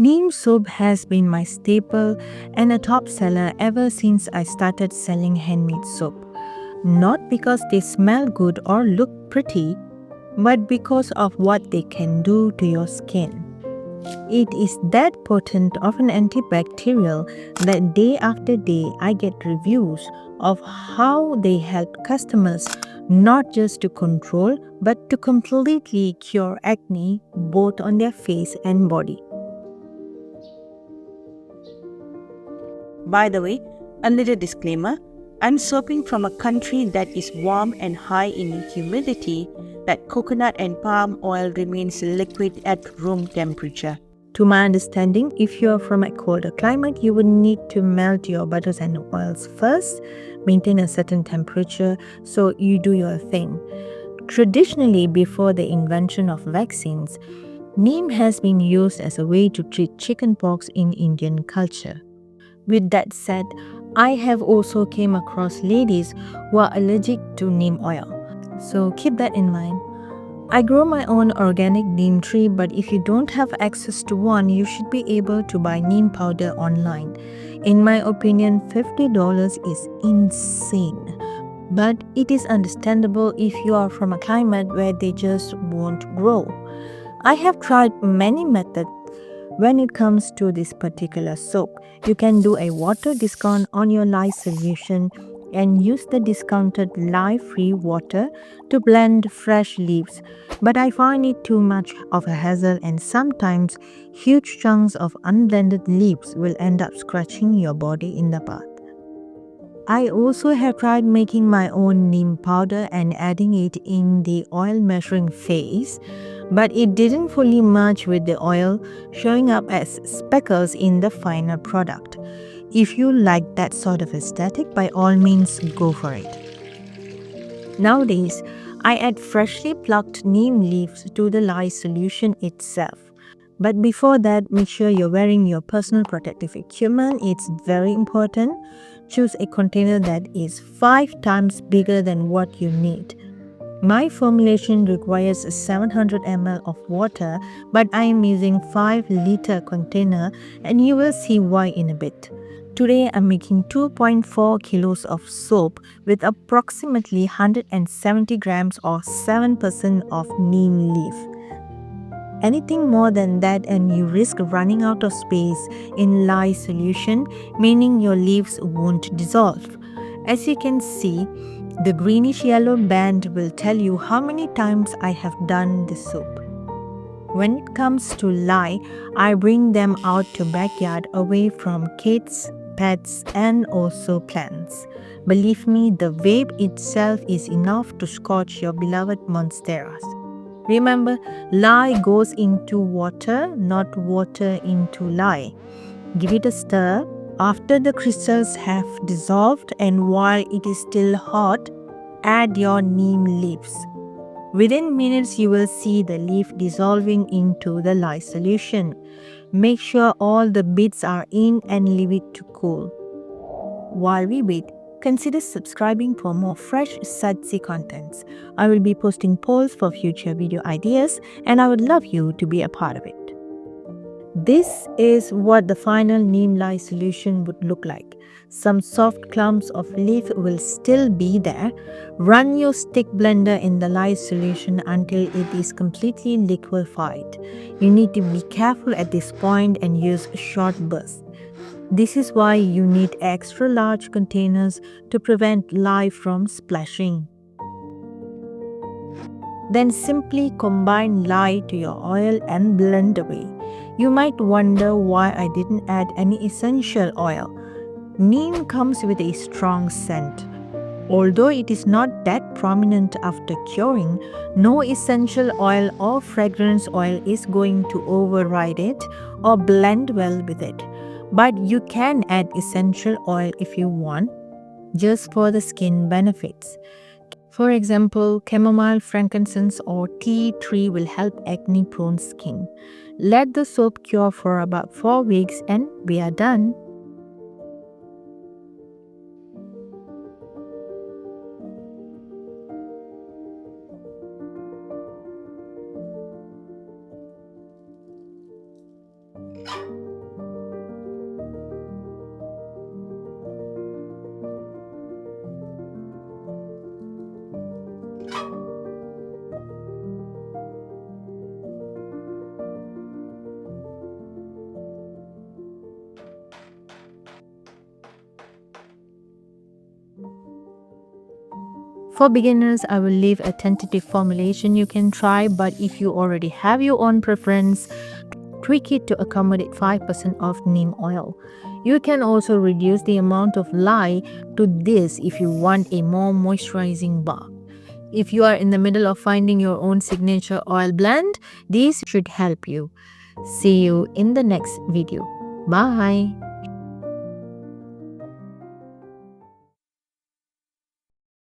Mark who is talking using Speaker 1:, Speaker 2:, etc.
Speaker 1: Neem soap has been my staple and a top seller ever since I started selling handmade soap. Not because they smell good or look pretty, but because of what they can do to your skin. It is that potent of an antibacterial that day after day I get reviews of how they help customers not just to control but to completely cure acne both on their face and body.
Speaker 2: By the way, a little disclaimer, I'm soaping from a country that is warm and high in humidity, that coconut and palm oil remains liquid at room temperature.
Speaker 1: To my understanding, if you are from a colder climate, you would need to melt your butters and oils first, maintain a certain temperature, so you do your thing. Traditionally, before the invention of vaccines, neem has been used as a way to treat chickenpox in Indian culture. With that said, I have also came across ladies who are allergic to neem oil. So keep that in mind. I grow my own organic neem tree, but if you don't have access to one, you should be able to buy neem powder online. In my opinion, $50 is insane. But it is understandable if you are from a climate where they just won't grow. I have tried many methods when it comes to this particular soap. You can do a water discount on your lye solution and use the discounted lye-free water to blend fresh leaves. But I find it too much of a hassle, and sometimes huge chunks of unblended leaves will end up scratching your body in the bath. I also have tried making my own neem powder and adding it in the oil measuring phase, but it didn't fully merge with the oil, showing up as speckles in the final product. If you like that sort of aesthetic, by all means go for it. Nowadays, I add freshly plucked neem leaves to the lye solution itself. But before that, make sure you're wearing your personal protective equipment. It's very important. Choose a container that is 5 times bigger than what you need. My formulation requires 700 ml of water, but I am using 5-liter container, and you will see why in a bit. Today I'm making 2.4 kilos of soap with approximately 170 grams or 7% of neem leaf. Anything more than that and you risk running out of space in lye solution, meaning your leaves won't dissolve. As you can see, the greenish yellow band will tell you how many times I have done the soap. When it comes to lye, I bring them out to backyard away from kids, pets and also plants. Believe me, the vape itself is enough to scorch your beloved monsteras. Remember, lye goes into water, not water into lye. Give it a stir. After the crystals have dissolved and while it is still hot, add your neem leaves. Within minutes, you will see the leaf dissolving into the lye solution. Make sure all the bits are in and leave it to cool. While we wait, consider subscribing for more fresh sudsy contents. I will be posting polls for future video ideas and I would love you to be a part of it. This is what the final neem lye solution would look like. Some soft clumps of leaf will still be there. Run your stick blender in the lye solution until it is completely liquefied. You need to be careful at this point and use short bursts. This is why you need extra large containers to prevent lye from splashing. Then simply combine lye to your oil and blend away. You might wonder why I didn't add any essential oil. Neem comes with a strong scent. Although it is not that prominent after curing, no essential oil or fragrance oil is going to override it or blend well with it. But you can add essential oil if you want, just for the skin benefits. For example, chamomile, frankincense or tea tree will help acne-prone skin. Let the soap cure for about 4 weeks and we are done. For beginners, I will leave a tentative formulation you can try, but if you already have your own preference, tweak it to accommodate 5% of neem oil. You can also reduce the amount of lye to this if you want a more moisturizing bar. If you are in the middle of finding your own signature oil blend, these should help you. See you in the next video. Bye.